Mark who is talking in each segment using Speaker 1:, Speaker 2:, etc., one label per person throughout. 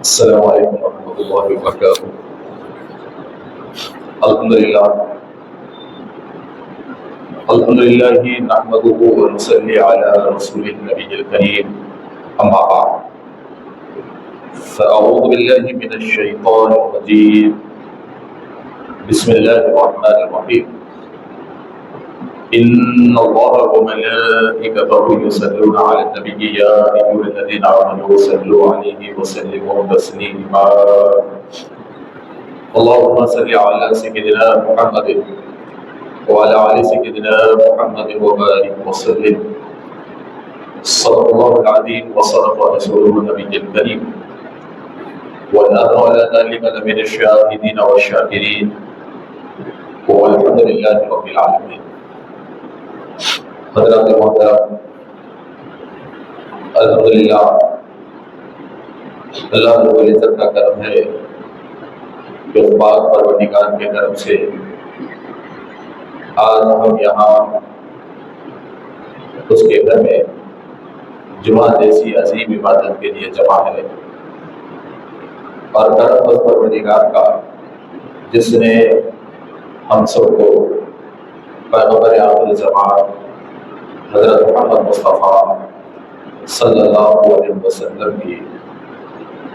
Speaker 1: السلام علیکم ورحمۃ اللہ وبرکاتہ۔ الحمدللہ الحمدللہ نحمده ونصلی علی رسوله النبی الکریم، اما بعد فاعوذ باللہ من الشیطان الرجیم، بسم اللہ الرحمن الرحیم۔ ان اللہ وملائکته یصلون علی النبی یا ایھا الذین آمنوا صلوا علیہ وسلموا تسلیما۔ اللهم صل على سيدنا محمد وعلى آل سيدنا محمد وبارك وسلم۔ صدق الله العظيم وصدق رسوله النبي الكريم، ونحن على ذلك لمن الشاهدين والشاكرين، والحمد لله رب العالمين۔ حضرات محترم، الحمدللہ اللہ رب العزت کا کرم ہے کہ پاک پروردگار کے کرم سے آج ہم یہاں اس کے گھر میں جمعہ جیسی عظیم عبادت کے لیے جمع ہے، اور کرم اس پروردگار کا جس نے ہم سب کو پیغمبر آخر الزمان حضرت محمد مصطفیٰ صلی اللہ علیہ وسلم کی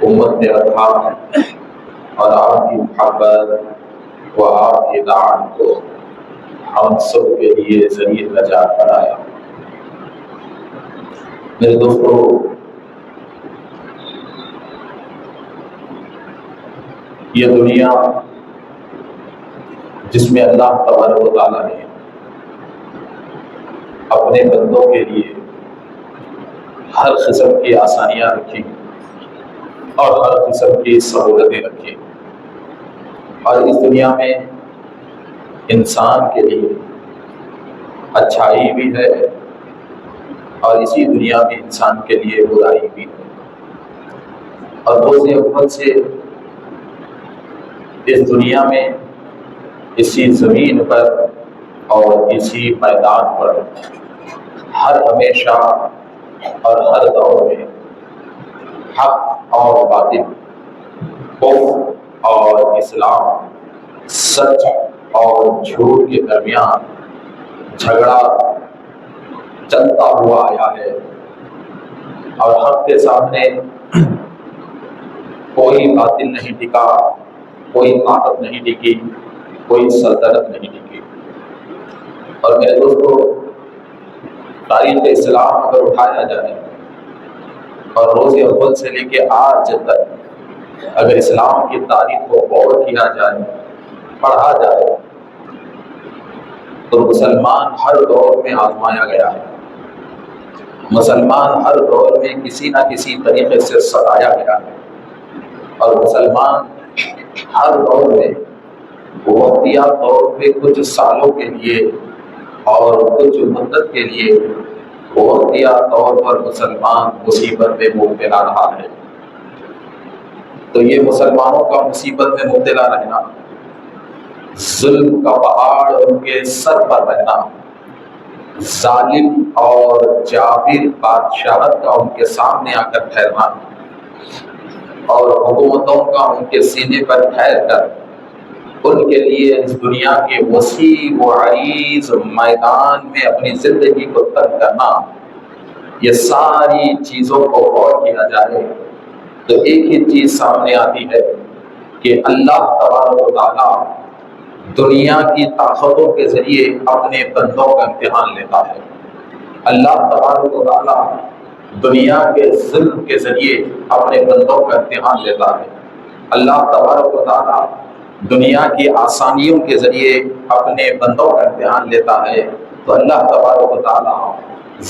Speaker 1: امت میں رکھا، اور آپ کی محبت و آپ کی اطاعت کو ہم سب کے لیے ذریعہ نجات بنایا۔ میرے دوستو، یہ دنیا جس میں اللہ تبارک و تعالیٰ نے اپنے بندوں کے لیے ہر قسم کی آسانیاں رکھی اور ہر قسم کی سہولتیں رکھی، اور اس دنیا میں انسان کے لیے اچھائی بھی ہے اور اسی دنیا میں انسان کے لیے برائی بھی ہے، اور روز اول سے اس دنیا میں اسی زمین پر اور اسی میدان پر ہر ہمیشہ اور ہر دور میں حق اور باطل، کفر اور اسلام، سچ اور جھوٹ کے درمیان جھگڑا چلتا ہوا آیا ہے، اور حق کے سامنے کوئی باطل نہیں ٹکا، کوئی طاقت نہیں ٹکی، کوئی سلطنت نہیں ٹکی۔ اور میرے دوستو، تاریخ اسلام اگر اٹھایا جائے اور روز اول سے لے کے آج تک اگر اسلام کی تاریخ کو غور کیا جائے، پڑھا جائے، تو مسلمان ہر دور میں آزمایا گیا ہے، مسلمان ہر دور میں کسی نہ کسی طریقے سے ستایا گیا ہے، اور مسلمان ہر دور میں وقتیہ طور پہ کچھ سالوں کے لیے اور کچھ مدت کے لیے وقتیہ طور پر مسلمان مصیبت میں مبتلا رہا ہے۔ تو یہ مسلمانوں کا مصیبت میں مبتلا رہنا، ظلم کا پہاڑ ان کے سر پر رہنا، ظالم اور جابر بادشاہت کا ان کے سامنے آ کر ٹھہرنا، اور حکومتوں کا ان کے سینے پر ٹھہر کر ان کے لیے اس دنیا کے وسیع و عریض میدان میں اپنی زندگی کو ترک کرنا، یہ ساری چیزوں کو غور کیا جائے تو ایک ہی چیز سامنے آتی ہے کہ اللہ تبارک و تعالیٰ دنیا کی طاقتوں کے ذریعے اپنے بندوں کا امتحان لیتا ہے، اللہ تبارک و تعالیٰ دنیا کے ظلم کے ذریعے اپنے بندوں کا امتحان لیتا ہے، اللہ تبارک و تعالیٰ دنیا کی آسانیوں کے ذریعے اپنے بندوں کا امتحان لیتا ہے۔ تو اللہ تبارک و تعالیٰ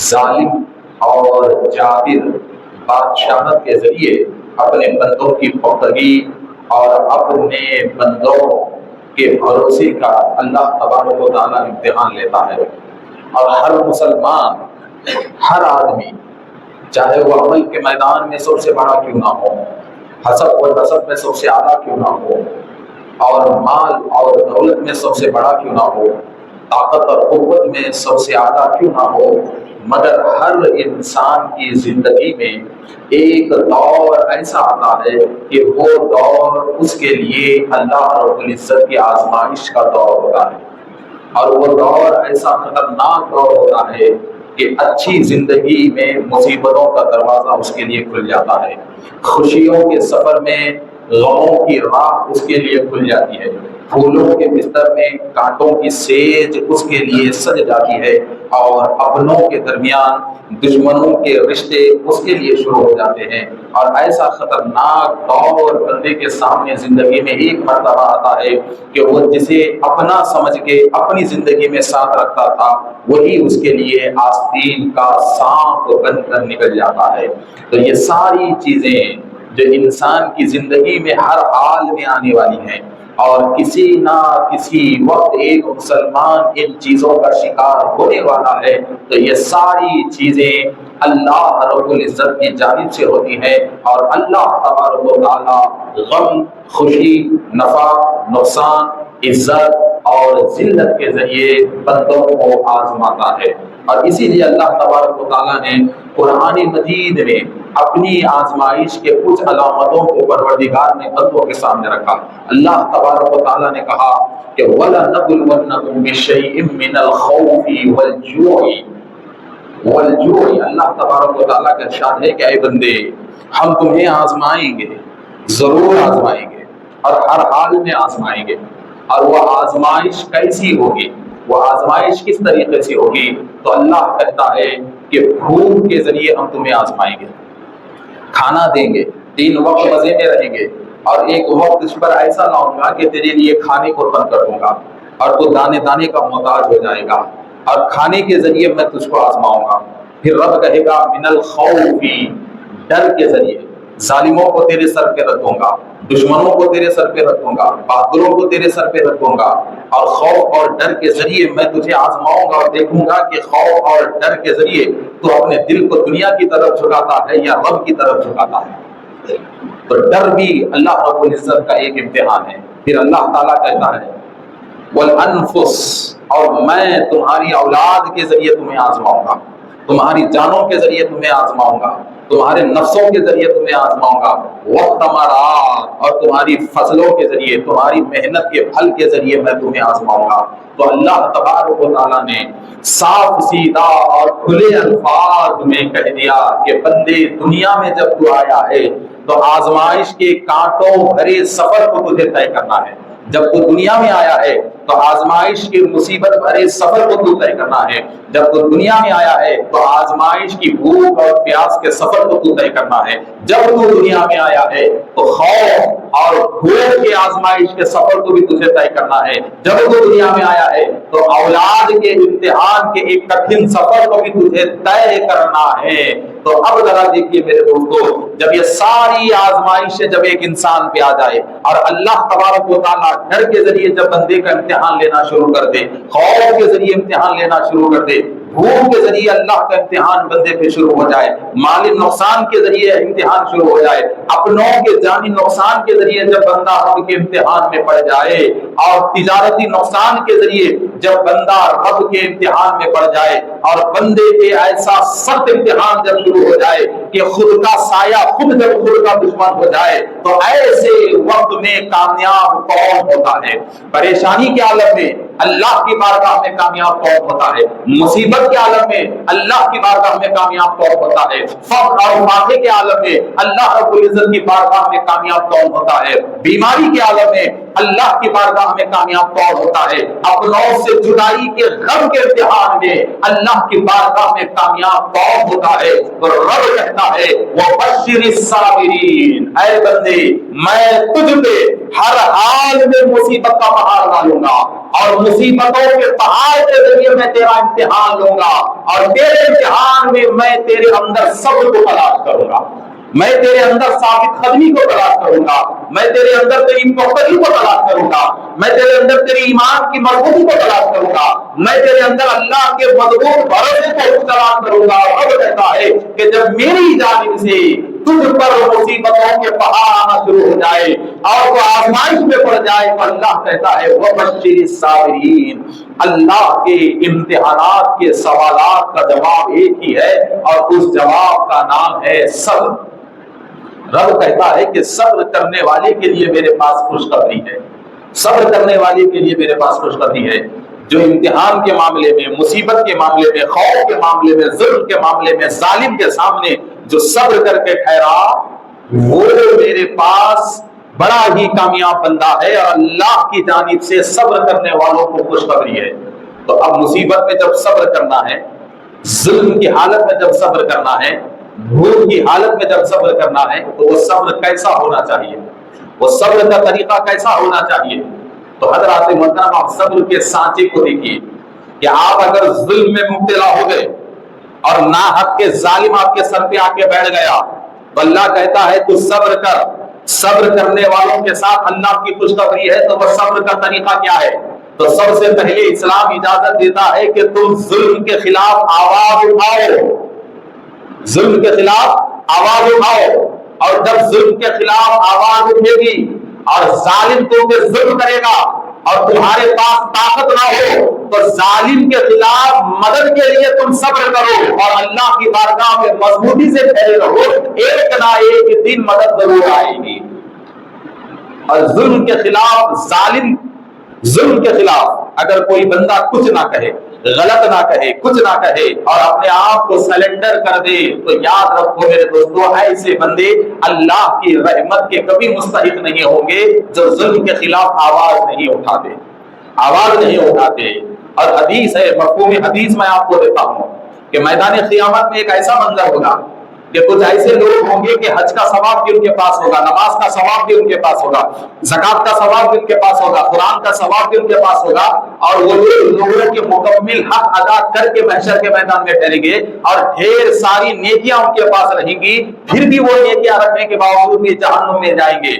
Speaker 1: ظالم اور جابر بادشاہت کے ذریعے اپنے بندوں کی پختگی اور اپنے بندوں کے بھروسے کا اللہ تبارک و تعالیٰ امتحان لیتا ہے، اور ہر مسلمان، ہر آدمی، چاہے وہ عمل کے میدان میں سب سے بڑا کیوں نہ ہو، حسب و نسب میں سب سے اعلیٰ کیوں نہ ہو، اور مال اور دولت میں سب سے بڑا کیوں نہ ہو، طاقت اور قوت میں سب سے اعلیٰ کیوں نہ ہو، مگر ہر انسان کی زندگی میں ایک دور ایسا آتا ہے کہ وہ دور اس کے لیے اللہ رب العزت کی آزمائش کا دور ہوتا ہے، اور وہ دور ایسا خطرناک دور ہوتا ہے کہ اچھی زندگی میں مصیبتوں کا دروازہ اس کے لیے کھل جاتا ہے، خوشیوں کے سفر میں غموں کی راہ اس کے لیے کھل جاتی ہے، پھولوں کے بستر میں کانٹوں کی سیج اس کے لیے سج جاتی ہے، اور اپنوں کے درمیان دشمنوں کے رشتے اس کے لیے شروع ہو جاتے ہیں۔ اور ایسا خطرناک دور بندے کے سامنے زندگی میں ایک مرتبہ آتا ہے کہ وہ جسے اپنا سمجھ کے اپنی زندگی میں ساتھ رکھتا تھا وہی اس کے لیے آستین کا سانپ بن کر نکل جاتا ہے۔ تو یہ ساری چیزیں جو انسان کی زندگی میں ہر حال میں آنے والی ہیں، اور کسی نہ کسی وقت ایک مسلمان ان چیزوں کا شکار ہونے والا ہے، تو یہ ساری چیزیں اللہ رب العزت کی جانب سے ہوتی ہیں، اور اللہ تبارک و تعالی غم، خوشی، نفع، نقصان، عزت اور ذلت کے ذریعے بندوں کو آزماتا ہے۔ اور اسی لیے اللہ تبارک و تعالیٰ نے قرآن مجید میں اپنی آزمائش کے کچھ علامتوں کو پروردگار نے بندوں کے سامنے رکھا۔ اللہ تبارک و تعالیٰ نے کہا کہ وَلَنَبْلُوَنَّكُمْ بِشَيْءٍ مِّنَ الْخَوْفِ وَالْجُوعِ۔ اللہ تبارک و تعالیٰ کا ارشاد ہے کہ اے بندے، ہم تمہیں آزمائیں گے، ضرور آزمائیں گے، اور ہر حال میں آزمائیں گے۔ اور وہ آزمائش کیسی ہوگی، وہ آزمائش کس طریقے سے ہوگی؟ تو اللہ کہتا ہے کہ بھوک کے ذریعے ہم تمہیں آزمائیں گے، کھانا دیں گے، 3 وقت مزے میں رہیں گے، اور ایک وقت اس پر ایسا لاؤں گا کہ تیرے لیے کھانے کو تنگ کر دوں گا اور تو دانے دانے کا محتاج ہو جائے گا، اور کھانے کے ذریعے میں تجھ کو آزماؤں گا۔ پھر رب کہے گا من الخوف، ڈر کے ذریعے ظالموں کو تیرے سر پہ رکھ دوں گا، دشمنوں کو تیرے سر پہ رکھ دوں گا، بہادروں کو تیرے سر پہ رکھ دوں گا، اور خوف اور ڈر کے ذریعے میں تجھے آزماؤں گا اور دیکھوں گا کہ خوف اور ڈر کے ذریعے تو اپنے دل کو دنیا کی طرف جھکاتا ہے یا رب کی طرف جھکاتا ہے۔ تو ڈر بھی اللہ رب العزت کا ایک امتحان ہے۔ پھر اللہ تعالیٰ کہتا ہے والانفس، اور میں تمہاری اولاد کے ذریعے تمہیں آزماؤں گا، تمہاری جانوں کے ذریعے تمہیں آزماؤں گا، تمہارے نفسوں کے ذریعے تمہیں آزماؤں گا، والثمرات، اور تمہاری فصلوں کے ذریعے، تمہاری محنت کے پھل کے ذریعے میں تمہیں آزماؤں گا۔ تو اللہ تبارک و تعالیٰ نے صاف سیدھا اور کھلے الفاظ میں کہہ دیا کہ بندے، دنیا میں جب تو آیا ہے تو آزمائش کے کانٹوں بھرے سفر کو تجھے طے کرنا ہے۔ جب تو دنیا میں آیا ہے تو آزمائش کی مصیبت بھرے سفر کو تو طے کرنا ہے۔ جب تو دنیا میں آیا ہے تو آزمائش کی بھوک اور پیاس کے سفر کو تو طے کرنا ہے۔ جب تو دنیا میں آیا ہے تو خوف اور بھوک کے آزمائش کے سفر کو بھی تجھے طے کرنا ہے۔ جب تو دنیا میں آیا ہے تو اولاد کے امتحان کے ایک کٹھن سفر کو بھی تجھے طے کرنا ہے۔ تو اب ذرا دیکھیے میرے دوستو، جب یہ ساری آزمائشیں جب ایک انسان پہ آ جائے اور اللہ تبارک و تعالیٰ ڈر کے ذریعے جب بندے کا امتحان لینا شروع کر دے، خوف کے ذریعے امتحان لینا شروع کر دے، بھوک کے ذریعے اللہ کا امتحان بندے پہ شروع ہو جائے، مالی نقصان کے ذریعے امتحان شروع ہو جائے، اپنوں کے جانی نقصان کے ذریعے جب بندہ رب کے امتحان میں پڑ جائے، اور تجارتی نقصان کے ذریعے جب بندہ رب کے امتحان میں پڑ جائے، اور بندے پہ ایسا سخت امتحان جب شروع ہو جائے کہ خود کا سایہ خود جب خود کا دشمن ہو جائے، تو ایسے وقت میں کامیاب کون ہوتا ہے؟ پریشانی کے عالم میں اللہ کی بارگاہ میں کامیاب کون ہوتا ہے؟ مصیبت کے عالم میں اللہ کی بارگاہ میں کامیاب کون ہوتا ہے؟ فقر اور فاقے کے عالم میں اللہ رب العزت کی بارگاہ میں کامیاب کون ہوتا ہے؟ بیماری کے عالم میں اللہ کی بارگاہ میں کامیاب کون ہوتا ہے؟ اپنوں سے جدائی کے غم کے امتحان میں اللہ کی بارگاہ میں کامیاب کون ہوتا ہے؟ تو رب کہتا ہے وَبَشِّرِ الصَّابِرِينَ، اے بندے میں تجھ پہ ہر حال میں مصیبت کا پہاڑ ڈالوں گا، اور مصیبتوں کے پہاڑ کے ذریعے میں تیرا امتحان لوں گا، اور تیرے امتحان میں تیرے اندر صبر کو تلاش کروں گا، میں تیرے اندر ثابت قدمی کو تلاش کروں گا، میں تیرے اندر تیری توکلی کو تلاش کروں گا، میں تیرے اندر تیری ایمان کی مضبوطی کو تلاش کروں گا، میں تیرے اندر اللہ کے مضبوط بھروسے کو تلاش کروں گا۔ اور رب کہتا ہے کہ جب میری جانب سے تجھ پر مصیبتوں کے پہاڑ آنا شروع ہو جائے اور وہ آزمائش میں پڑ جائے تو اللہ کہتا ہے وَبَشِّرِ الصَّابِرِينَ، اللہ کے امتحانات کے سوالات کا جواب ایک ہی ہے اور اس جواب کا نام ہے صبر۔ رب کہتا ہے کہ صبر کرنے والے کے لیے میرے پاس خوشخبری ہے، صبر کرنے والے کے لیے میرے پاس خوشخبری ہے۔ جو امتحان کے معاملے میں، مصیبت کے معاملے میں، خوف کے معاملے میں، ظلم کے معاملے میں، ظالم کے سامنے جو صبر کر کے ٹھہرا وہ میرے پاس بڑا ہی کامیاب بندہ ہے، اور اللہ کی جانب سے صبر کرنے والوں کو خوشخبری ہے۔ تو اب مصیبت میں جب صبر کرنا ہے، ظلم کی حالت میں جب صبر کرنا ہے، بھوک کی حالت میں جب صبر کرنا ہے، تو وہ صبر کیسا ہونا چاہیے، وہ صبر کا طریقہ کیسا ہونا چاہیے؟ تو حضرات محترم آپ صبر کے سانچے کو دیکھیے کہ آپ اگر ظلم میں مبتلا ہو گئے اور ناحق کے ظالم آپ کے سر پہ آ کے بیٹھ گیا تو اللہ کہتا ہے تو صبر کر۔ صبر کرنے والوں کے ساتھ اللہ کی خوشخبری ہے۔ تو وہ صبر کا طریقہ کیا ہے؟ تو سب سے پہلے اسلام اجازت دیتا ہے کہ تم ظلم کے خلاف آواز اٹھاؤ، ظلم کے خلاف آواز اٹھاؤ، اور جب ظلم کے خلاف آواز اٹھے گی اور ظالم تم پہ ظلم کرے گا اور تمہارے پاس طاقت نہ ہو تو ظالم کے خلاف مدد کے لیے تم صبر کرو اور اللہ کی بارگاہ میں مضبوطی سے کھڑے رہو، ایک نہ ایک دن مدد ضرور آئے گی۔ اور ظلم کے خلاف، ظلم کے خلاف اگر کوئی بندہ کچھ نہ کہے، غلط نہ کہے، کچھ نہ کہے اور اپنے آپ کو سلنڈر کر دے تو یاد رکھو میرے دوستو، ایسے بندے اللہ کی رحمت کے کبھی مستحق نہیں ہوں گے جو ظلم کے خلاف آواز نہیں اٹھاتے، آواز نہیں اٹھاتے۔ اور حدیث ہے، مفہوم حدیث میں آپ کو دیتا ہوں کہ میدان قیامت میں ایک ایسا منظر ہوگا کہ کچھ ایسے لوگ ہوں گے کہ حج کا ثواب بھی ان کے پاس ہوگا، نماز کا ثواب بھی ان کے پاس ہوگا، زکات کا ثواب بھی ان کے پاس ہوگا، قرآن کا ثواب بھی ان کے پاس ہوگا، اور وہ لوگوں کے مکمل حق ادا کر کے محشر کے میدان میں ٹھہریں گے اور ڈھیر ساری نیکیاں ان کے پاس رہیں گی، پھر بھی وہ نیکیاں رکھنے کے باوجود بھی جہنم میں جائیں گے۔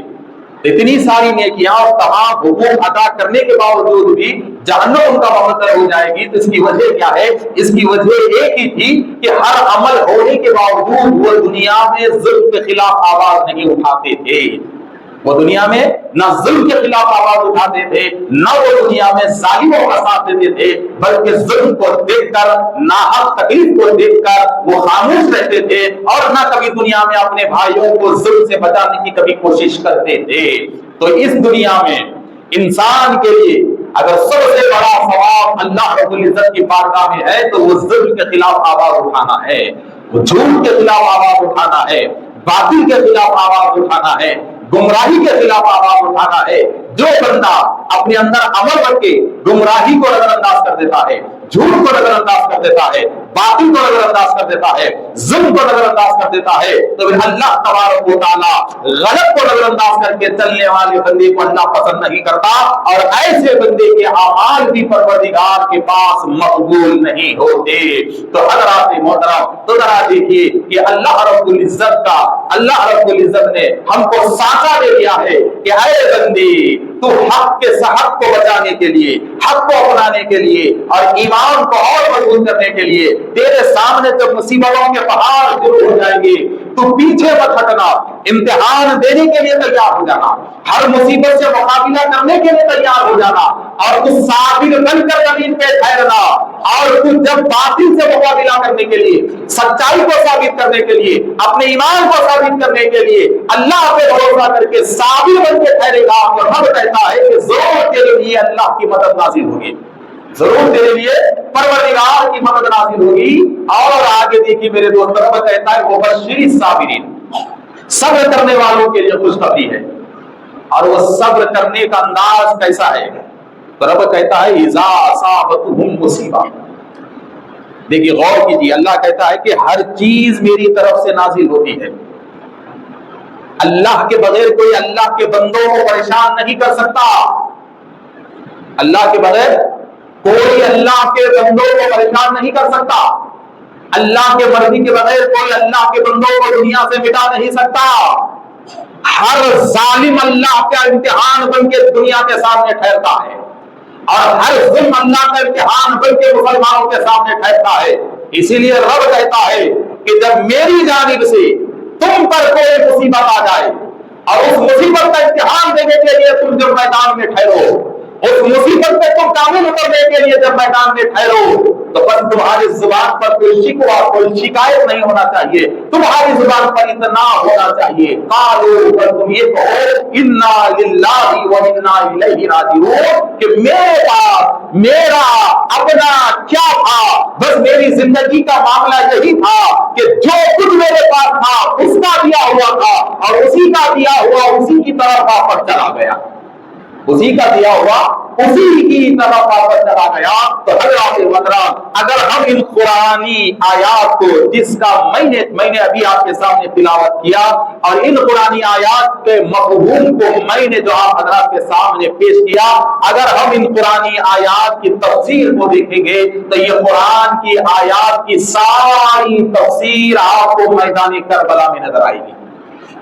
Speaker 1: اتنی ساری نیکیاں اور تمام حقوق ادا کرنے کے باوجود بھی جہنم ان کا مقدر ہو جائے گی۔ تو اس کی وجہ کیا ہے؟ اس کی وجہ ایک ہی تھی کہ ہر عمل ہونے کے باوجود وہ دنیا میں ظلم کے خلاف آواز نہیں اٹھاتے تھے، وہ دنیا میں نہ ظلم کے خلاف آواز اٹھاتے تھے، نہ وہ دنیا میں ظالموں کا ساتھ دیتے تھے، بلکہ ظلم کو دیکھ کر، ناحق تکلیف کو دیکھ کر وہ خاموش رہتے تھے اور نہ کبھی دنیا میں اپنے بھائیوں کو ظلم سے بچانے کی کبھی کوشش کرتے تھے۔ تو اس دنیا میں انسان کے لیے اگر سب سے بڑا ثواب اللہ رب العزت کی بارگاہ میں ہے تو وہ ظلم کے خلاف آواز اٹھانا ہے، وہ جھوٹ کے خلاف آواز اٹھانا ہے، باطل کے خلاف آواز اٹھانا ہے، گمراہی کے خلاف آواز اٹھانا ہے۔ جو بندہ اپنے اندر عمل کر کے گمراہی کو نظر انداز کر دیتا ہے، جھوٹ کو نظر انداز کر دیتا ہے، باطل کو نظر انداز کر دیتا ہے، ظلم کو نظر انداز کر دیتا ہے، تو پھر اللہ تبارک و تعالی غلط کو نظر انداز کر کے چلنے والے بندے کو اللہ پسند نہیں کرتا، اور ایسے بندے کے اعمال بھی پروردگار کے پاس مقبول نہیں ہوتے۔ تو حضرات محترم، تو ذرا دیکھیے کہ اللہ رب العزت نے ہم کو سانچہ دے دیا ہے کہ اے بندی، تو حق کو بچانے کے لیے، حق کو اپنانے کے لیے اور ایمان کو اور مضبوط کرنے کے لیے تیرے سامنے جب مصیبتوں کے پہاڑ شروع ہو جائیں گے تو پیچھے مت ہٹنا، امتحان دینے کے لیے تیار ہو جانا، ہر مصیبت سے مقابلہ کرنے کے لیے تیار ہو جانا، اور تو صابر بن کر زمین پہ ٹھہرنا، اور تو جب باطل سے مقابلہ کرنے کے لیے، سچائی کو ثابت کرنے کے لیے، اپنے ایمان کو ثابت کرنے کے لیے اللہ پہ بھروسہ کر کے صابر بن کے ٹھہرے گا، اور رب کہتا ہے کہ ضرور تیرے لیے اللہ کی مدد نازل ہوگی، ضرور تیرے لیے پروردگار کی مدد نازل ہوگی۔ اور آگے دیکھیے میرے دوست، رب کہتا ہے وہ وَبَشِّرِ الصَّابِرِينَ، صبر کرنے والوں کے لیے خوشخبری ہے۔ اور وہ صبر کرنے کا انداز کیسا ہے؟ تو رب کہتا ہے اِذَا أَصَابَتْهُمْ مُصِیبَةٌ، دیکھیے غور کیجیے، اللہ کہتا ہے کہ ہر چیز میری طرف سے نازل ہوتی ہے، اللہ کے بغیر کوئی اللہ کے بندوں کو پریشان نہیں کر سکتا، اللہ کے بغیر کوئی اللہ کے بندوں کو پریشان نہیں کر سکتا، اللہ کے مرضی کے بغیر کوئی اللہ کے بندوں کو دنیا سے مٹا نہیں سکتا۔ ہر ظالم اللہ کا امتحان بن کے دنیا کے سامنے ٹھہرتا ہے، اور ہر ظلم اللہ کا امتحان بن کے مسلمانوں کے سامنے ٹھہرتا ہے۔ اسی لیے رب کہتا ہے کہ جب میری جانب سے تم پر کوئی مصیبت آ جائے اور اس مصیبت کا امتحان دینے کے لیے تم جب میدان میں ٹھہرو، اس مصیبت پہ تم قابو کرنے کے لیے جب میدان میں ٹھہرو، تو بس تمہاری زبان پر کوئی شکوہ کوئی شکایت نہیں ہونا چاہیے، تمہاری زبان پر اتنا ہونا چاہیے قالوا، پر تم یہ کہو انا للہ و انا الیہ راجعون، کہ میرے پاس میرا اپنا کیا تھا، بس میری زندگی کا معاملہ یہی تھا کہ جو کچھ میرے پاس تھا اس کا دیا ہوا تھا، اور اسی کا دیا ہوا اسی کی طرف واپس چلا گیا، اسی کا دیا ہوا اسی کی طرف واپس چلا گیا۔ تو حضرات محترم، اگر ہم ان قرآنی آیات کو، جس کا میں نے ابھی آپ کے سامنے تلاوت کیا، اور ان قرآنی آیات کے مفہوم کو میں نے جو آپ حضرات کے سامنے پیش کیا، اگر ہم ان قرآنی آیات کی تفسیر کو دیکھیں گے تو یہ قرآن کی آیات کی ساری تفسیر آپ کو میدان کربلا میں نظر آئے گی۔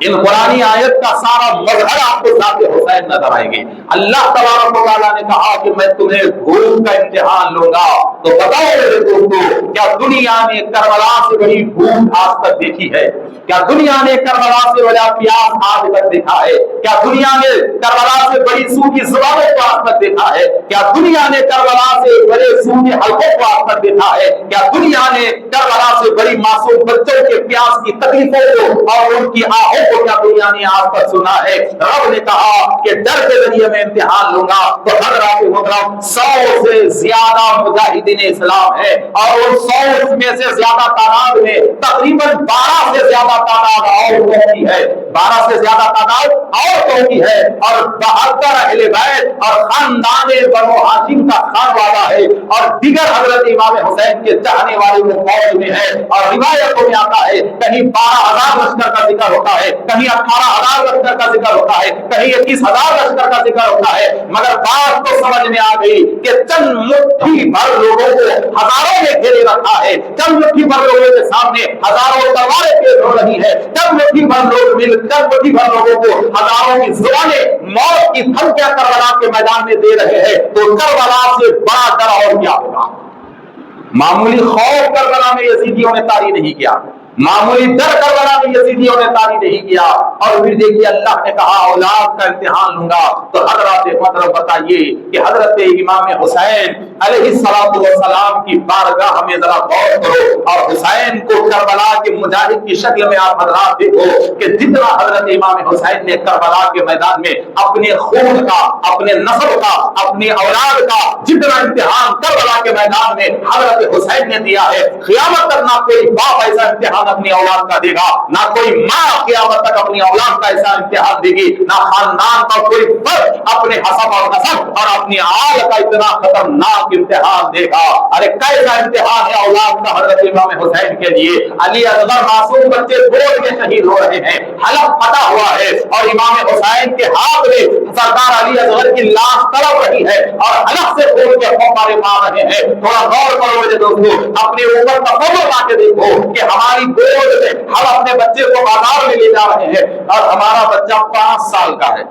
Speaker 1: ان قرآنی آیت کا سارا مظہر آپ کو ذات حسین نظر آئے گے۔ اللہ تبارک و تعالیٰ نے کہا کہ میں تمہیں بھوک کا امتحان لوں گا، تو بتاؤ میرے دوستو، کیا دنیا نے کربلا سے بڑی بھوک آج تک دیکھی ہے؟ کیا دنیا نے کربلا سے بڑا پیاس آج تک دیکھا ہے؟ کیا دنیا نے کربلا سے بڑی سوکھی زبانوں کو آج تک دیکھا ہے؟ کیا دنیا نے کربلا سے بڑے سوکھے حلقوں کو آج تک دیکھا ہے؟ کیا دنیا نے کربلا سے بڑی معصوم بچوں کے پیاس کی تکلیفوں کو اور ان کی آہوں کو کیا دنیا نے آج تک سنا ہے؟ رب نے کہا کہ ڈر کے ذریعے میں امتحان لوں گا۔ تو حضرات محترم، 100 سے زیادہ مجاہدین اسلام ہے، اور ان 100 میں سے زیادہ تعداد میں تقریباً 12 سے زیادہ تعداد عورتوں کی ہے، 12 سے زیادہ تعداد عورتوں کی ہے، اور 72 اہل بیت اور خاندان بنو ہاشم کا خان والا ہے، اور دیگر حضرت امام حسین کے چاہنے والے وہ فوج میں ہے، اور روایتوں میں آتا ہے کہیں 12,000 لشکر کا ذکر ہوتا ہے، کہیں 18,000 لشکر کا ذکر ہوتا ہے، کہیں 21,000 لشکر کا ذکر ہوتا ہے، مگر بات تو سمجھ میں آ گئی کہ چند مٹھی بھر لوگوں کو ہزاروں نے گھیرے رکھا ہے، چند مٹھی بھر لوگوں کے سامنے ہزاروں تلواریں پیش ہو رہی ہے، چند مٹھی بھر لوگوں کو ہزاروں کی زبانیں موت کی دھمکیاں کربلا کے میدان میں دے رہے ہیں، تو کربلا سے بڑا ڈر اور کیا ہوگا؟ معمولی خوف کربلا میں یزیدیوں نے طاری نہیں کیا، معمولی ڈر کربلا میں یزیدیوں نے طاری نہیں کیا، اور پھر دیکھیے اللہ نے کہا اولاد کا امتحان لوں گا۔ تو حضرات محترم بتائیے کہ حضرت امام حسین علیہ السلام کی بارگاہ میں ذرا غور کرو، اور حسین کو کربلا کے مجاہد کی شکل میں آپ حضرات دیکھو کہ جتنا حضرت امام حسین نے کربلا کے میدان میں اپنے خون کا، اپنے نسل کا، اپنی اولاد کا جتنا امتحان کربلا کے میدان میں حضرت حسین نے دیا ہے، قیامت تک نہ کوئی باپ ایسا امتحان اپنی اولاد کا دے گا، نہ کوئی ماں قیامت تک اپنی اولاد کا ایسا امتحان دے گی، نہ خاندان کا کوئی فرد اپنے حسب اور نسب اور اپنی آل کا اتنا خطرناک امتحان دے گا۔ ارے کیسا امتحان ہے اولاد کا حضرت امام حسین کے لیے۔ علی اصغر معصوم بچے گود میں شہید ہو رہے ہیں، حلب پھٹا ہوا ہے، اور امام حسین کے ہاتھ میں سردار علی اصغر کی لاش تڑپ رہی ہے، اور حلب سے خون کے پھوپارے مار رہے ہیں۔ تھوڑا غور کرو میرے دوستو، اپنے اوپر تصور لا کے دیکھو کہ ہماری گود میں ہم اپنے بچے کو بازار میں لے جا رہے ہیں، اور ہمارا بچہ 5 سال کا ہے،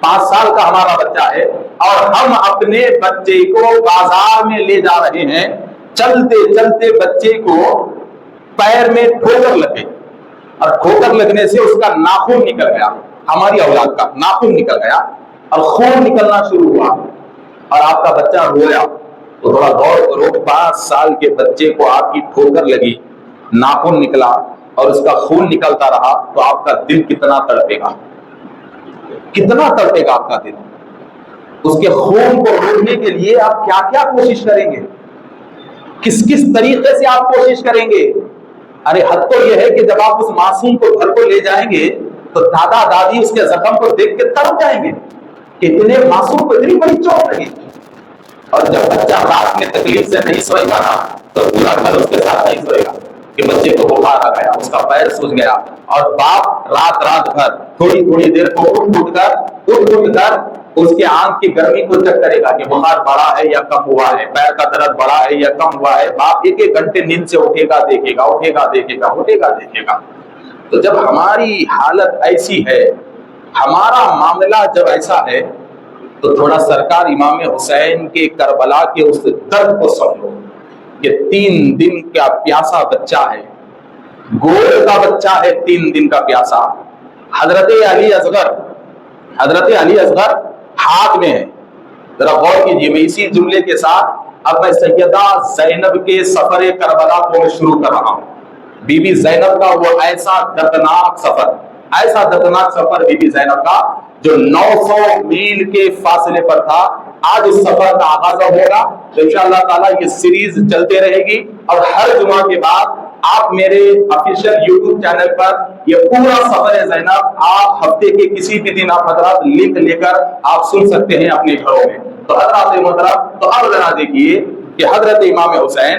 Speaker 1: 5 سال کا ہمارا بچہ ہے، اور ہم اپنے بچے کو بازار میں لے جا رہے ہیں، چلتے چلتے بچے کو پیر میں ٹھوکر لگے، اور ٹھوکر لگنے سے اس کا ناخن نکل گیا، ہماری اولاد کا ناخن نکل گیا اور خون نکلنا شروع ہوا، اور آپ کا بچہ رویا۔ تو تھوڑا غور کرو، 5 سال کے بچے کو آپ کی ٹھوکر لگی، ناخن نکلا اور اس کا خون نکلتا رہا، تو آپ کا دل کتنا تڑپے گا، کتنا تڑپے گا آپ کا دل۔ اس کے خون کو روکنے کے لیے آپ کیا کیا کوشش کریں گے، کس کس طریقے سے آپ کوشش کریں گے۔ ارے حد تو یہ ہے کہ جب آپ اس معصوم کو گھر کو لے جائیں گے تو دادا دادی اس کے زخم کو دیکھ کے تڑپ جائیں گے کہ اتنے معصوم کو اتنی بڑی چوٹ لگی، اور جب بچہ رات میں تکلیف سے نہیں سوئے گا نا تو پورا گھر اس کے ساتھ نہیں سوئے گا کہ بچے کو بخار آ گیا، اس کا پیر سوج گیا، اور باپ رات بھر تھوڑی تھوڑی دیر کو اٹھ کر اس کے آنکھ کی گرمی کو چیک کرے گا کہ بخار بڑا ہے یا کم ہوا ہے، پیر کا درد بڑا ہے یا کم ہوا ہے۔ باپ 1 گھنٹے نیند سے اٹھے گا دیکھے گا۔ تو جب ہماری حالت ایسی ہے ہمارا معاملہ جب ایسا ہے تو تھوڑا سرکار امام حسین کے کربلا کے اس درد کو سمجھو کہ 3 دن کا پیاسا بچہ ہے، گول کا بچہ ہے، 3 دن کا پیاسا. حضرت علی اصغر ہاتھ میں ہے. ذرا غور کیجیے، میں اسی جملے کے ساتھ اب میں سیدہ زینب کے سفر کربلا کو میں شروع کر رہا ہوں. بی بی زینب کا وہ ایسا دردناک سفر بی بی زینب کا جو 900 میل کے فاصلے پر تھا. آج اس سفر کا آغاز ہوگا تو انشاءاللہ تعالیٰ یہ سیریز چلتے رہے گی، اور ہر جمعہ کے بعد آپ میرے آفیشیل یوٹیوب چینل پر یہ پورا سفر زینب آپ ہفتے کے کسی بھی دن آپ حضرات لنک لے کر آپ سن سکتے ہیں اپنے گھروں میں. تو حضرات محترم، تو اب ذرا دیکھیے کہ حضرت امام حسین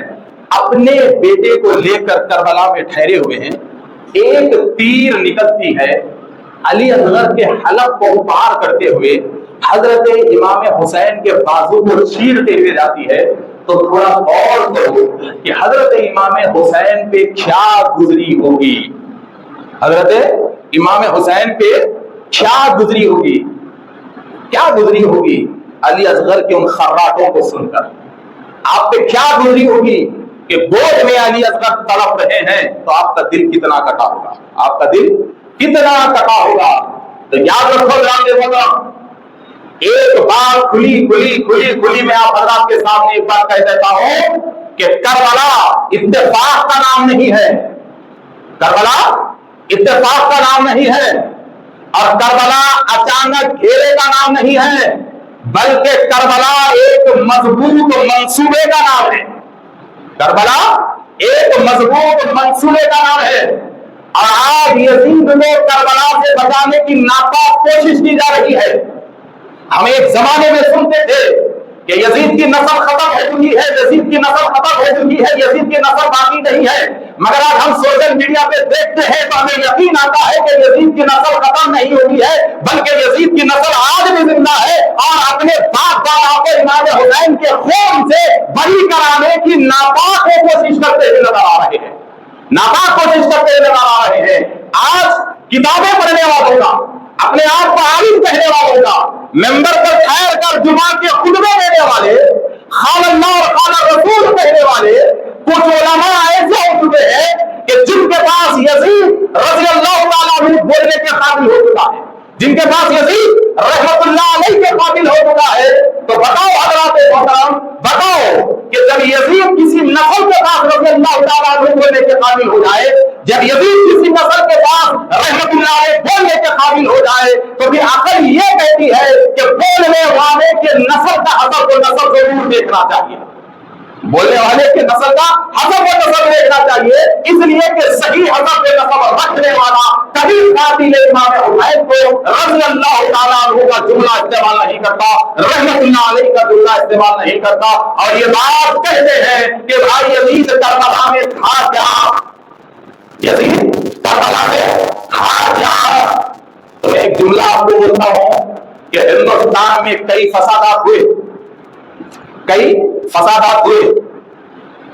Speaker 1: اپنے بیٹے کو لے کر کربلا میں ٹھہرے ہوئے ہیں. ایک تیر نکلتی ہے علی اصغر کے حلق کو پار کرتے ہوئے حضرت امام حسین کے بازو کو چیرتے ہوئے جاتی ہے. تو تھوڑا غور کرو کہ حضرت امام حسین پہ کیا گزری ہوگی، حضرت امام حسین پہ کیا گزری ہوگی علی اصغر کے ان خراٹوں کو سن کر. آپ پہ کیا گزری ہوگی کہ گود میں علی اصغر تڑپ رہے ہیں، تو آپ کا دل کتنا کٹا ہوگا. تو یاد رکھو، ایک بار کھلی میں آپ حضرات کے سامنے ایک بار کہہ دیتا ہوں کہ کربلا اتفاق کا نام نہیں ہے، اور کربلا اچانک گھیرے کا نام نہیں ہے، بلکہ کربلا ایک مضبوط منصوبے کا نام ہے. اور آج یزید کو کربلا سے بچانے کی ناپاک کوشش کی جا رہی ہے. ہم ایک زمانے میں سنتے تھے کہ یزید کی نسل ختم ہو چکی ہے، یزید کی نسل باقی نہیں ہے. مگر آج ہم سوشل میڈیا پہ دیکھتے ہیں تو ہمیں یقین آتا ہے کہ یزید کی نسل ختم نہیں ہوئی ہے، بلکہ یزید کی نسل آج بھی زندہ ہے، اور اپنے باپ دادا کو امام حسین کے خون سے بری کرانے کی ناپاک کوشش کرتے ہوئے نظر آ رہے ہیں. آج کتابیں پڑھنے والوں کا، اپنے آپ کو عالم کہنے والوں کا، ممبر پر ٹھہر کر جمعہ کے خطبے دینے والے، قال اللہ اور قال رسول کہنے والے کچھ علماء ایسے ہو چکے ہیں کہ جن کے پاس یزید رضی اللہ تعالیٰ عنہ بولنے کے قابل ہو چکا ہے، جن کے پاس یزید رحمت اللہ علیہ کے قابل ہو چکا ہے. تو بتاؤ حضرات محترم، بتاؤ کہ جب یزید کسی نسل کے پاس رضی اللہ تعالیٰ عنہ بولنے کے قابل ہو جائے، جب یزید کسی نسل کے پاس رحمت اللہ علیہ بولنے کے قابل ہو جائے، تو پھر عقل یہ کہتی ہے کہ بولنے والے کے نسل کا حسب و نسب ضرور دیکھنا چاہیے، بولنے والے کے نسل کا حسب و نسب دیکھنا چاہیے. اس لیے کہ صحیح حسب و نسب رکھنے والا کبھی قاتل امام حسین کو رضی اللہ تعالیٰ عنہ کا جملہ استعمال نہیں کرتا، رحمت اللہ علیہ کا جملہ استعمال نہیں کرتا. اور یہ بات کہتے ہیں کہ بھائی یزید کربلا میں تھا کیا، تو ایک جملہ آپ کو بولتا ہوں کہ ہندوستان میں کئی فسادات ہوئے.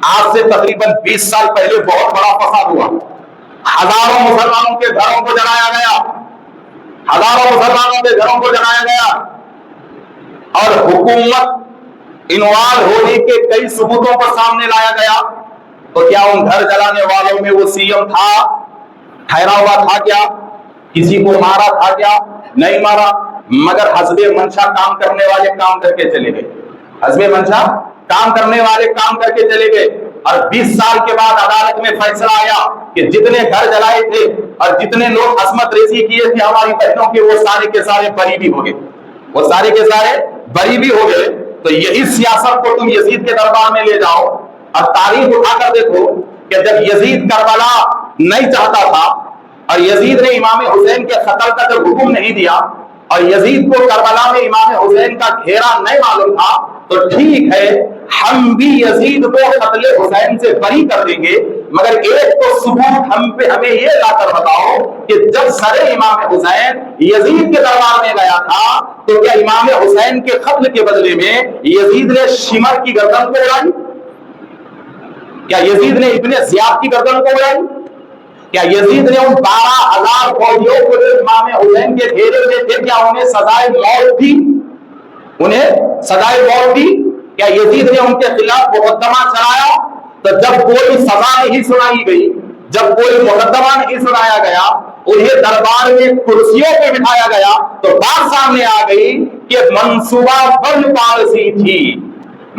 Speaker 1: آج سے تقریباً 20 سال پہلے بہت بڑا فساد ہوا. ہزاروں مسلمانوں کے گھروں کو جلایا گیا، اور حکومت انوالو ہونے کے کئی ثبوتوں پر سامنے لایا گیا. تو کیا ان گھر جلانے والوں میں وہ سی ایم تھا، ٹھہرا ہوا تھا کیا؟ کسی کو مارا تھا کیا؟ نہیں مارا. مگر حسب منشا کام کرنے والے کام کر کے چلے گئے، اور 20 سال کے بعد عدالت میں فیصلہ آیا کہ جتنے گھر جلائے تھے اور جتنے لوگ عصمت ریزی کیے تھے ہماری بہنوں کے، وہ سارے کے سارے بری بھی ہو گئے. تو یہی سیاست کو تم یزید کے دربار میں لے جاؤ، اور تاریخ اٹھا کر دیکھو کہ جب یزید کربلا نہیں چاہتا تھا، اور یزید نے امام حسین کے قتل کا جب حکم نہیں دیا، اور یزید کو کربلا میں امام حسین کا گھیرا نہیں معلوم تھا، تو ٹھیک ہے ہم بھی یزید کو قتل حسین سے بری کر دیں گے، مگر ایک تو ثبوت ہمیں یہ لا کر بتاؤ کہ جب سر امام حسین یزید کے دربار میں گیا تھا، تو کیا امام حسین کے قتل کے بدلے میں یزید نے شمر کی گردن کو اڑائی؟ کیا یزید نے ابن زیاد کی گردن کو اڑائی؟ کیا یزید نے ان 12,000 فوجیوں کو جو امام حسین کے گھیرے میں تھے کیا انہیں سزائے موت دی؟ انہیں سزائے موت دی؟ کیا یزید نے ان کے خلاف مقدمہ چلایا؟ تو جب کوئی سزا نہیں سنائی گئی، جب کوئی مقدمہ نہیں سنایا گیا، انہیں دربار میں کرسیوں پہ بٹھایا گیا، تو بات سامنے آ گئی کہ منصوبہ بند پالیسی تھی،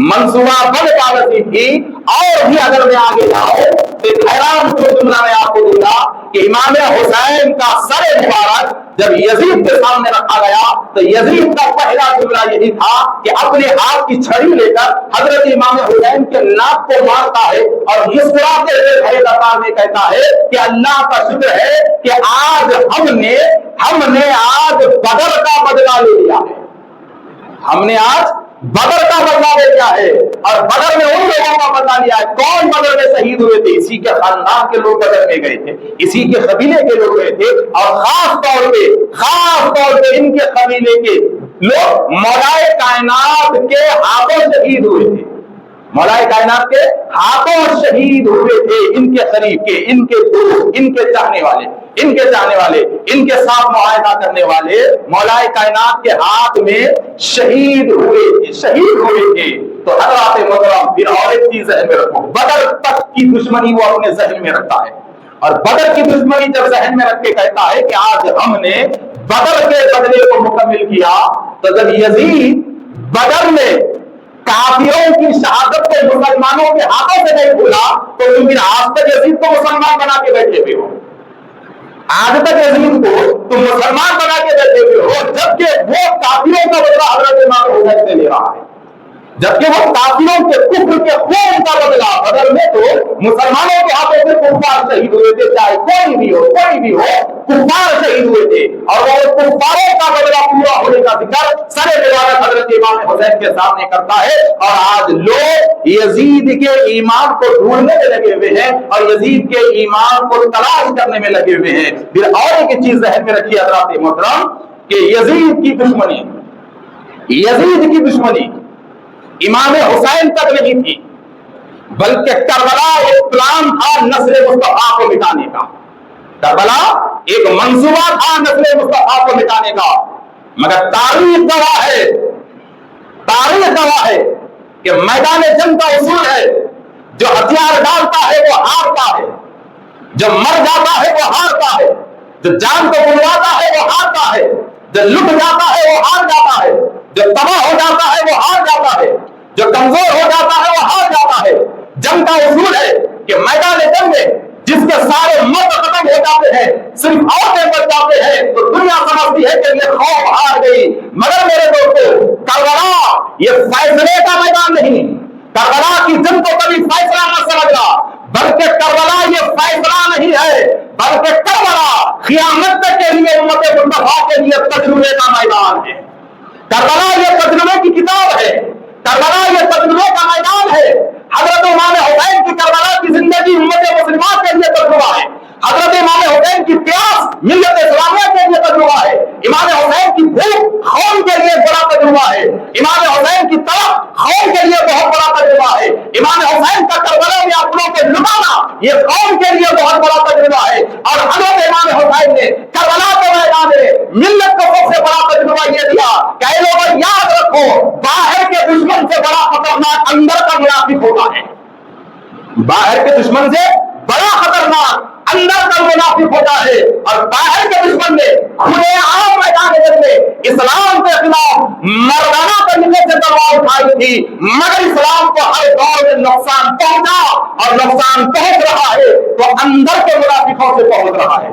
Speaker 1: منصوبہ بند پالیسی تھی۔ اور بھی اگر میں آگے جاؤں تو حیران کن جملہ میں آپ کو دوں گا کہ امام حسین کا سر مبارک جب یزید کے سامنے رکھا گیا تو یزید کا پہلا جملہ یہی تھا کہ اپنے ہاتھ کی چھڑی لے کر حضرت امام حسین کے ناک کو مارتا ہے اور مسکراتے ہوئے بھائی لطار میں کہتا ہے کہ اللہ کا شکر ہے کہ آج ہم نے آج بدر کا بدلہ لے لیا ہے، ہم نے آج بدر کا بدلہ لے لیا ہے۔ اور بدر میں ان لوگوں کا بدلہ لیا ہے، کون بدر میں شہید ہوئے تھے؟ اسی کے خاندان کے لوگ بدر میں گئے تھے، اسی کے قبیلے کے لوگ گئے تھے، اور خاص طور پہ ان کے قبیلے کے لوگ مولائے کائنات کے ہاتھوں شہید ہوئے تھے، مولائے کائنات کے ہاتھوں شہید ہوئے تھے، ان کے قریب کے، ان کے دوست، ان کے چاہنے والے، ان کے ساتھ معاہدہ کرنے والے مولائے کائنات کے ہاتھ میں شہید ہوئے تھے۔ تو حضرات محترم پھر اور ایک چیز ذہن میں رکھو، بدر تک کی دشمنی وہ اپنے ذہن میں رکھتا ہے، اور بدر کی دشمنی جب ذہن میں رکھ کے کہتا ہے کہ آج ہم نے بدر کے بدلے کو مکمل کیا، تو جب یزید بدر میں کافروں کی شہادت کو مسلمانوں کے ہاتھوں سے نہیں بھولا تو تم آج تک یزید کو مسلمان بنا کے بیٹھے ہوئے ہو، آج تک یزید کو تم مسلمان بنا کے بیٹھے ہوئے ہو، جبکہ وہ کافروں کا بدلہ حضرت امام حسین سے لے رہا ہے، جبکہ وہ کافروں کے کفر کے خون کا بدلہ بدل میں تو مسلمانوں کے ہاتھوں سے کفار شہید ہوئے تھے، چاہے کوئی بھی ہو کفار شہید ہوئے تھے، اور وہ کفاروں کا بدلہ پورا ہونے کا ذکر سر مبارک حضرت امام حسین کے سامنے کرتا ہے۔ اور آج لوگ یزید کے ایمان کو ڈھونڈنے میں لگے ہوئے ہیں اور یزید کے ایمان کو تلاش کرنے میں لگے ہوئے ہیں۔ پھر اور ایک چیز ذہن میں رکھیے حضرات محترم کہ یزید کی دشمنی امام حسین تک نہیں تھی، بلکہ کربلا ایک پلان تھا نسل مصطفیٰ کو مٹانے کا، کربلا ایک منصوبہ تھا نسل مصطفیٰ کو مٹانے کا، مگر تاریخ گواہ ہے کہ میدان جنگ کا اصول ہے، جو ہتھیار ڈالتا ہے وہ ہارتا ہے، جو مر جاتا ہے وہ ہارتا ہے، جو جان کو بلواتا ہے وہ ہارتا ہے، جو لٹ جاتا ہے وہ ہار جاتا ہے، جو تباہ ہو جاتا ہے وہ ہار جاتا ہے، جو کمزور ہو جاتا ہے وہ ہار جاتا ہے۔ جنگ کا اصول ہے کہ میدان جنگ میں جس کے سارے مرد ختم ہو جاتے ہیں، صرف عورتیں بچ جاتے ہیں، تو دنیا سمجھتی ہے کہ یہ قوم ہار گئی۔ مگر میرے دوستو، کربلا یہ فیصلے کا میدان نہیں، کربلا کی جنگ کو کبھی فیصلہ نہ سمجھنا، بلکہ کربلا یہ فیصلہ نہیں ہے، بلکہ کربلا قیامت تک کے لیے امت مصطفیٰ کے لیے تجربے کا میدان ہے۔ کربلا یہ تجربے کی کتاب ہے، کربلا یہ تجربے کا میدان ہے۔ حضرت امام حسین کی کربلا کی زندگی امت مسلمہ کے لیے تجربہ ہے، حضرت امام حسین کی پیاس ملت اسلامیہ کے لیے تجربہ ہے، امام حسین کی بھوک قوم کے لیے بڑا تجربہ ہے، امام حسین کی طلب قوم کے لیے بہت بڑا تجربہ ہے، امام حسین کا کربلا میں اپنوں کو لٹانا یہ قوم کے لیے بہت بڑا تجربہ ہے۔ اور حضرت امام حسین نے کربلا کے میدان میں ملت کو سب سے بڑا تجربہ یہ دیا کہ اے لوگوں یاد رکھو، باہر کے دشمن سے بڑا خطرناک اندر کا منافق ہوتا ہے، باہر کے دشمن سے بڑا خطرناک اندر کا منافق ہوتا ہے۔ اور باہر کے دشمن نے کھلے عام میدان جنگ میں اسلام کے خلاف مردانہ طریقے سے تلوار اٹھائی تھی، مگر اسلام کو ہر دور میں نقصان پہنچا اور نقصان پہنچ رہا ہے تو اندر کے منافقوں سے پہنچ رہا ہے،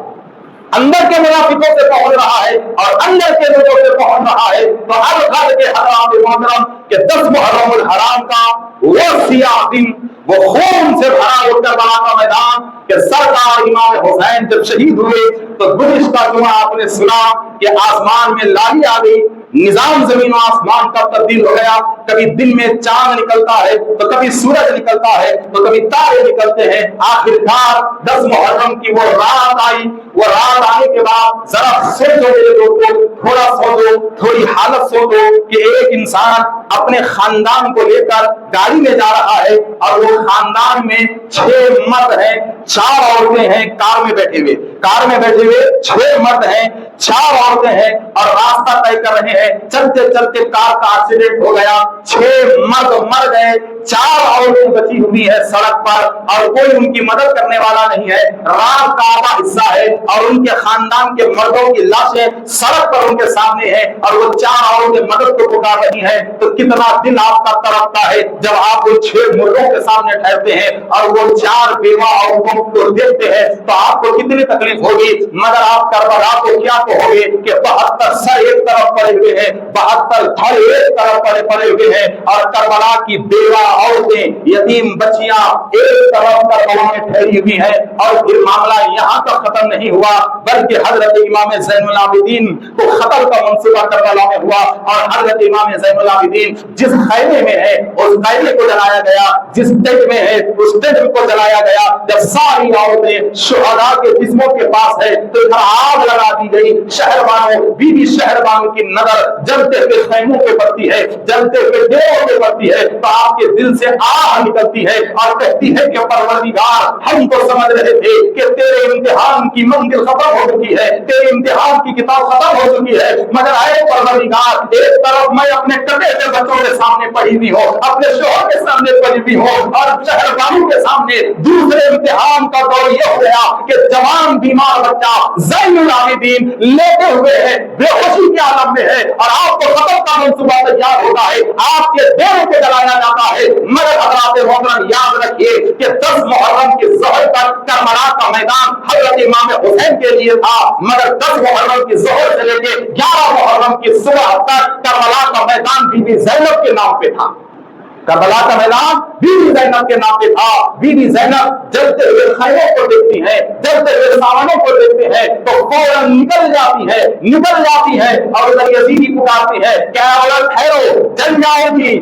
Speaker 1: اندر کے منافقوں سے پہنچ رہا ہے اور اندر کے لوگوں سے پہنچ رہا ہے۔ تو ہر گھر کے حضرات محترم کہ 10 محرم الحرام کا وہ سیاہ دن، وہ خون سے بھرا وہ کربلا کا میدان کہ سرکار امام حسین جب شہید ہوئے تو گزشتہ جمعہ آپ نے سنا کہ آسمان میں لالی آ گئی، نظام زمین و آسمان کا تبدیل ہو گیا، کبھی دن میں چاند نکلتا ہے تو کبھی سورج نکلتا ہے تو کبھی تارے نکلتے ہیں، آخرکار 10 محرم کی وہ رات آئی وہ رات آنے کے بعد ذرا سوچو میرے دوستوں، تھوڑا سوچو، تھوڑی حالت سوچو کہ ایک انسان اپنے خاندان کو لے کر گاڑی میں جا رہا ہے اور وہ خاندان میں 6 مرد ہیں، 4 عورتیں ہیں، کار میں بیٹھے ہوئے 6 مرد ہیں، 4 عورتیں ہیں اور راستہ طے کر رہے ہیں۔ چلتے چلتے کار کا ایکسیڈنٹ ہو گیا، 6 مرد مر گئے، 4 عورتیں بچی ہوئی ہے سڑک پر اور کوئی ان کی مدد کرنے والا نہیں ہے۔ رات کا آدھا حصہ ہے اور ان کے خاندان کے مردوں کی لاشیں سڑک پر ان کے سامنے ہیں اور وہ 4 عورتیں مدد کو پکار رہی ہیں، تو کتنا دل آپ کا تڑپتا ہے جب آپ وہ 6 مردوں کے سامنے ٹھہرتے ہیں اور وہ 4 بیوہ عورتوں کو دیکھتے ہیں تو آپ کو کتنی تکلیف ہوگی۔ مگر آپ کربلا کو کیا کہو گے کہ 72 سر ایک طرف پڑے ہوئے ہیں، 72 دھڑ ایک طرف پڑے ہوئے ہیں اور کربلا کی بیوہ عورتیں، یتیم بچیاں ایک طرف کربلا میں ٹھہری ہوئی ہیں۔ اور پھر معاملہ یہاں تک ختم نہیں ہوا بلکہ حضرت امام زین العابدین کو قتل کا منصوبہ کربلا میں ہوا اور حضرت امام زین العابدین جس خیمے میں ہے اس خیمے کو جلایا گیا، جس ٹینٹ میں ہے اس ٹینٹ کو جلایا گیا۔ جب ساری عورتیں شہداء کے جسموں کے پاس ہے تو ادھر آگ لگا دی گئی۔ شہربانوں، بی بی شہربانوں کی نظر جلتے ہوئے خیموں پہ پڑتی ہے، جلتے ہوئے ڈیروں پہ پڑتی ہے تو آپ کے دل سے آہ نکلتی ہے اور کہتی ہے کہ پروردگار، ہم تو سمجھ رہے تھے کہ تیرے امتحان کی منزل ختم ہو چکی ہے، تیرے امتحان کی کتاب ختم ہو چکی ہے، مگر اے پروردگار، ایک طرف میں اپنے کٹے ہوئے بچوں کے سامنے پڑھی ہوئی ہوں، اپنے شوہر کے سامنے پڑھی ہوئی ہوں اور شہربانوں کے سامنے دوسرے امتحان کا دور یہ ہو گیا کہ جوان بیمار بچہ زین العابدین لیٹے ہوئے ہیں، بے ہوشی کے عالم میں ہے اور آپ کو قتل کا منصوبہ تیار ہوتا ہے، آپ کے دیروں کو جلایا جاتا ہے۔ مگر حضرات محترم یاد رکھیے کہ 10 محرم کے ظہر تک کربلا کا میدان حضرت امام حسین کے لیے تھا، مگر 10 محرم کی ظہر سے لے کے 11 محرم کی صبح تک کربلا کا میدان بی بی زینب کے نام پہ تھا۔ کربلا کا میدان بی بی زینب کے نام پہ تھا۔ بی بی زینب جلتے ہوئے خیموں کو دیکھتی ہے، جلتے ہوئے سامانوں کو دیکھتے ہیں تو فوراً نکل جاتی ہے اور ادھر یزیدی پکارتی ہے کہ عورت ٹھہرو، جل جاؤ گی۔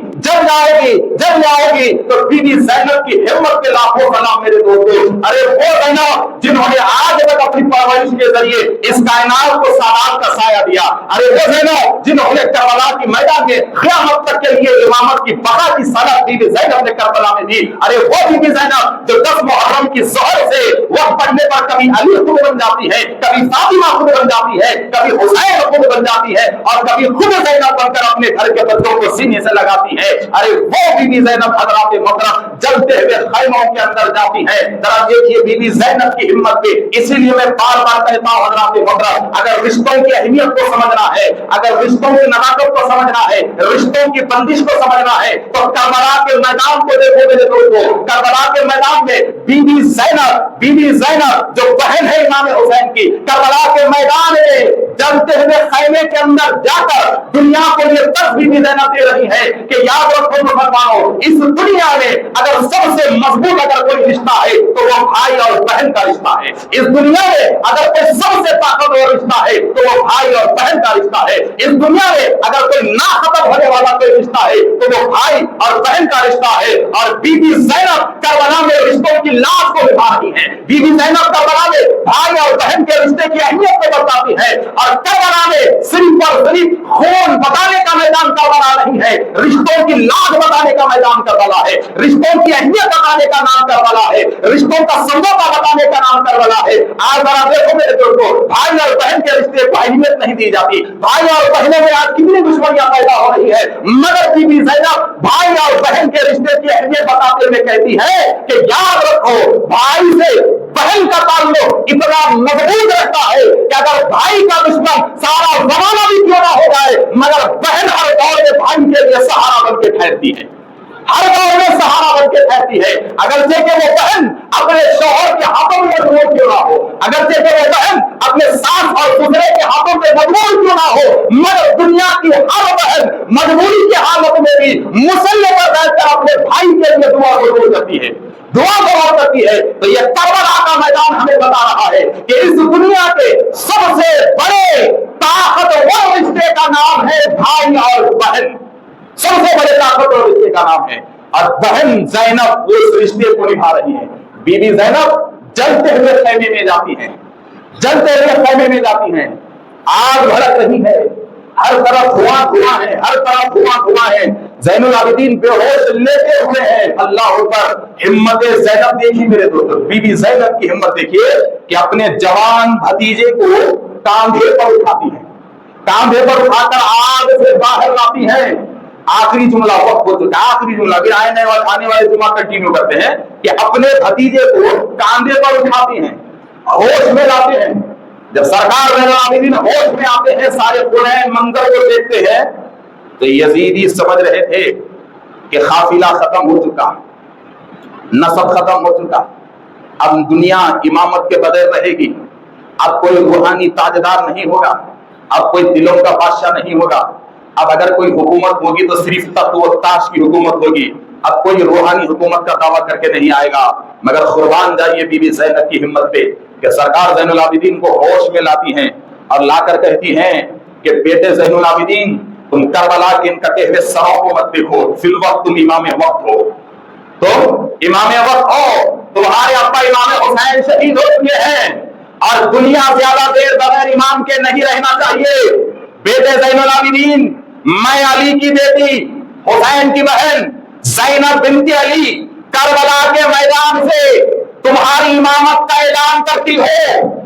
Speaker 1: تو بی بی زینب کی ہمت کے لاکھوں سلام میرے دوستوں۔ ارے وہ زینب جنہوں نے آج تک اپنی پرورش کے ذریعے اس کائنات کو سادات کا سایہ دیا، ارے وہ زینب جنہوں نے کربلا کی میدان میں قیامت تک کے لیے امامت کی بقا کی صلاح بی بی زینب نے کربلا میں دی، ارے وہ بی بی زینب جو 10 محرم کی ظہر سے وقت پڑھنے پر کبھی علی خود بن جاتی ہے، کبھی فاطمہ خود بن جاتی ہے، کبھی حسین خود بن جاتی ہے اور کبھی خود زینب بن کر اپنے گھر کے بچوں کو سینے سے لگاتی ہے، ارے وہ بی بی زینب حضرات محترم جلتے ہوئے خیموں کے اندر جاتی ہے۔ ذرا دیکھیے بی بی زینب کی ہمت پہ، اسی لیے میں بار بار کہتا ہوں حضرات محترم، اگر رشتوں کی اہمیت کو سمجھنا ہے، اگر رشتوں کی نزاکت کو سمجھنا ہے، رشتوں کی بندش کو سمجھنا ہے تو کربلا کے میدان کو دیکھو میرے دوستوں۔ کربلا کے میدان میں بی بی زینب جو بہن ہے امام حسین کی، کربلا کے میدان میں جلتے ہوئے خیمے کے اندر جا کر دنیا کو یہ تک بی بی زینب دے رہی ہے کہ یاد رکھو مسلمانوں، اس دنیا میں اگر سب سے مضبوط اگر کوئی رشتہ ہے تو وہ بھائی اور بہن کا رشتہ ہے۔ اس دنیا میں اگر کوئی سب سے طاقتور رشتہ ہے تو وہ بھائی اور بہن کا رشتہ ہے۔ اس دنیا میں اگر کوئی نہ ختم ہونے والا کوئی رشتہ ہے تو وہ بھائی اور بہن کا رشتہ ہے۔ اور بی بی زینب کربلا میں رشتوں کی لاش کو نبھا رہی ہے، بی بی زینب کربلا میں بھائی اور بہن کے رشتے کی اہمیت کو بتاتی ہے اور کربلا میں صرف اور صرف خون بتانے کا میدان کربلا نہیں ہے، رشتوں کی لاش بتانے کا میدان کربلا ہے، رشتوں کی اہمیت بتانے کا نام کربلا ہے، رشتوں کا سمجھوتا بتانے کا نام کربلا ہے۔ آج ذرا دیکھو میرے دوستوں، بھائی اور بہن کے رشتے کو اہمیت نہیں دی جاتی، بھائی اور بہنوں میں آج کتنی دشمنیاں پیدا ہو رہی ہے، مگر بی بی زینب بھائی اور بہن کے رشتے کی اہمیت بتاتے ہوئے کہتی ہے کہ یاد رکھو بھائی سے بہن کا تعلق اتنا مضبوط رہتا ہے کہ اگر بھائی کا دشمن سارا زمانہ بھی کیوں نہ ہو جائے مگر بہن ہر دور میں بھائی کے لیے سہارا بن کے ٹھہرتی ہے، ہر دور میں سہارا بن کے ٹھہرتی ہے۔ اگرچہ کہ وہ بہن اپنے شوہر کے ہاتھوں میں مجبور کیوں نہ ہو، اگرچہ کہ وہ بہن اپنے ساس اور سسرے کے ہاتھوں میں مجبور کیوں نہ ہو، مگر دنیا کی ہر بہن مجبوری کی حالت میں بھی مصلی پر بیٹھ کر اپنے بھائی کے لیے دعا ضرور کرتی ہے، دعا ضرور کرتی ہے۔ تو یہ کربلا کا میدان ہمیں بتا رہا ہے کہ اس دنیا کے سب سے بڑے طاقتور رشتے کا نام ہے بھائی اور بہن، سب سے بڑے طاقتور رشتے کا نام ہے، اور بہن زینب اس رشتے کو نبھا رہی ہے۔ بی بی زینب جلتے ہوئے خیمے میں جاتی ہے،
Speaker 2: جلتے ہوئے خیمے میں جاتی ہیں، آگ بھڑک رہی ہے، ہر طرف دھواں دھواں ہے، ہر طرف دھواں دھواں ہے، زین العابدین بے ہوش لیتے ہوئے ہیں۔ اللہ اکبر! ہمت زینب دیکھی میرے دوستو، بی بی زینب کی ہمت دیکھیے کہ اپنے جوان بھتیجے کو کاندھے پر اٹھاتی ہے، کاندھے پر اٹھا کر آگ سے باہر لاتی ہے۔ آخری جملہ وقت ہو چکا، آخری جملہ پھر آنے والے جمعہ کنٹینیو کرتے ہیں کہ اپنے بھتیجے کو کاندھے پر اٹھاتی ہیں، ہوش میں لاتے ہیں۔ جب سرکار زین العابدین ہوش میں آتے ہیں، سارے قرآن منظر کو دیکھتے ہیں، تو یزیدی سمجھ رہے تھے کہ قافلہ ختم ہو چکا، نسب ختم ہو چکا، اب دنیا امامت کے بغیر رہے گی، اب کوئی روحانی تاجدار نہیں ہوگا، اب کوئی دلوں کا بادشاہ نہیں ہوگا، اب اگر کوئی حکومت ہوگی تو صرف تخت و تاش کی حکومت ہوگی، اب کوئی روحانی حکومت کا دعویٰ کر کے نہیں آئے گا۔ مگر قربان جائیے بی بی زینب کی ہمت پہ کہ سرکار زین العابدین کو ہوش میں لاتی ہیں اور لا کر کہتی ہیں کہ بیٹے زین العابدین، تم کربلا کے ان کٹے ہوئے سروں کو مت دیکھو، فی الوقت تم امام وقت ہو، تو امام وقت ہو، تمہارے ابا امام حسین شہید ہو چکے ہیں اور دنیا زیادہ دیر بغیر امام کے نہیں رہنا چاہیے۔ بیٹے زین العابدین، میں علی کی بیٹی حسین کی بہن زینب بنت علی کربلا کے میدان سے تمہاری امامت کا اعلان کرتی ہو،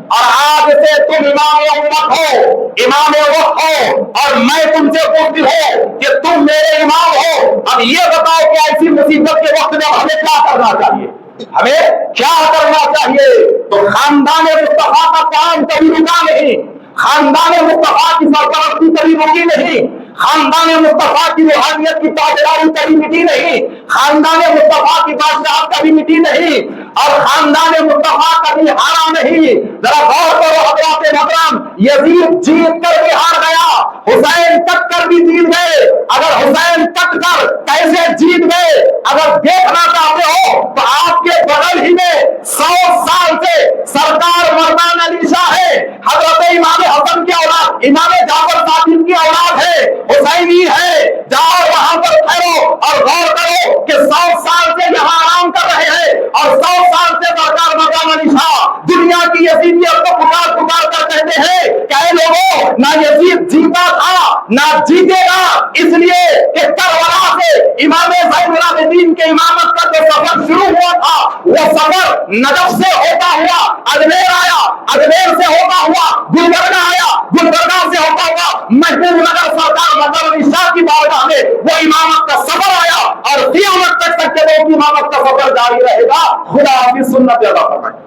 Speaker 2: اور آج سے تم امام امت ہو، امام وقت ہو، اور میں تم سے پوچھتی ہوں کہ تم میرے امام ہو۔ اب یہ بتاؤ کہ ایسی مصیبت کے وقت میں ہمیں کیا کرنا چاہیے، ہمیں کیا کرنا چاہیے؟ تو خاندان مصطفیٰ کا کام کبھی رکا نہیں، خاندان مصطفیٰ کی سرپرستی کبھی رکی نہیں، خاندان مصطفیٰ کی روحانیت کی تاجداری کبھی مٹی نہیں، خاندان مصطفیٰ کی بادشاہت کبھی مٹی نہیں، اور خاندان مصطفیٰ کبھی ہارا نہیں۔ ذرا غور کرو حضرات محترم، یزید جیت کر بھی ہار گیا، حسین کٹ کر بھی جیت گئے۔ اگر حسین کٹ کر کیسے جیت گئے اگر دیکھنا چاہتے ہو تو آپ کے بغل ہی میں 100 سال سے سرکار مردان علی شاہ ہے، حضرت امام حسن کی اولاد، امام جعفر صادق کی اولاد ہے، حسینی ہے۔ جاؤ وہاں پر ٹھہرو اور غور کرو کہ 100 سال سے یہاں آرام کر رہے ہیں، اور 100 سال سے سرکار مردان علی شاہ دنیا کی یزیدیت کو پکار پکار کر کہتے ہیں کہ اے لوگوں، نہ یزید جیتا تھا نہ جیتے گا، اس لیے کہ کربلا سے امام زین العابدین کے امامت کا جو سفر شروع ہوا تھا، وہ سفر نجف سے ہوتا ہوا اجمیر آیا، اجمیر سے ہوتا ہوا گلبرگہ آیا، گلبرگہ سے ہوتا ہوا محبوب نگر سرکار مردان علی شاہ کی بارگاہ میں وہ امامت کا سفر آیا، اور قیامت تک کے لوگ امامت کا سفر جاری رہے گا۔ خدا حافظ، سنت ادا فرمائے۔